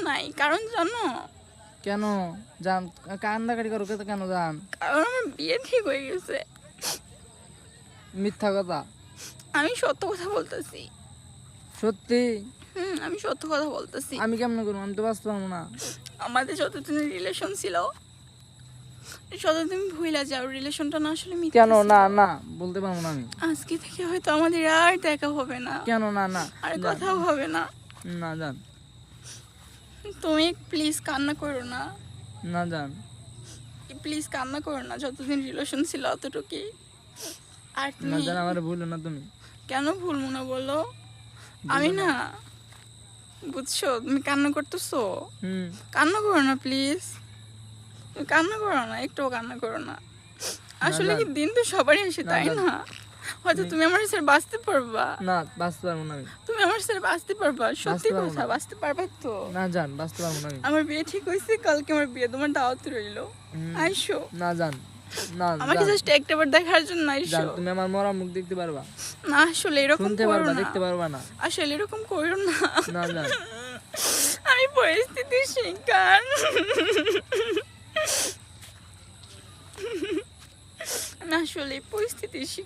নাই, কারণ জানো? কেন জান কান্দাকাটি করো কেন জান? কারণ আমার বিয়ে ঠিক হয়ে গেছে। মিথ্যা কথা। আমি সত্য কথা বলতেছি। সত্যি? আমি সত্য কথা বলতেছি। আমি কেমন করবো? আমি তো বাঁচতে পারবো না। আমাদের যতদিনের রিলেশন ছিল তুমি ভুলে যাও, রিলেশনটা না আসলে মিথ্যা কেন? ছিল। না না বলতে পারবো না আমি। আজকে থেকে হয়তো আমাদের আর দেখা হবে না। কেন? না না আর জান, কথাও হবে না। না জান, তুমি প্লিজ কান্না করো না, না জান। প্লিজ কান্না করো না। যতদিন রিলেশন ছিল অতটুকুই। আর না তুমি জান, আমার ভুলো না তুমি। কেন ভুলবো না বলো? আমি না, বুঝছো তুমি কান্না করতেছো? কান্না করো না প্লিজ, তুমি কান্না করো না, একটুও কান্না করো না। আসলে কি দিন তো সবারই আসে, তাই না? হয়তো তুমি আমার সাথে বাঁচতে পারবা না, বাঁচতে পারবো না আমি। তুমি আমার সাথে বাঁচতে পারবা, সত্যি কথা বাঁচতে পারবা তো? না জান, বাঁচতে পারবো না আমি। আমার বিয়ে ঠিক হয়েছে, কালকে আমার বিয়ে, তোমার দাওয়াত রইলো, আইসো। না জান, না আমাকে জাস্ট একটাবার দেখার জন্য আইসো। জান, তুমি আমার মরা মুখ দেখতে পারবা? না আসলে এরকম শুনতে করো পারবা, না, দেখতে পারবা না। আসলে এরকম করো না। না জান, আমি পরিস্থিতির শিকার। আমি আসলে পরিস্থিতির শিকার।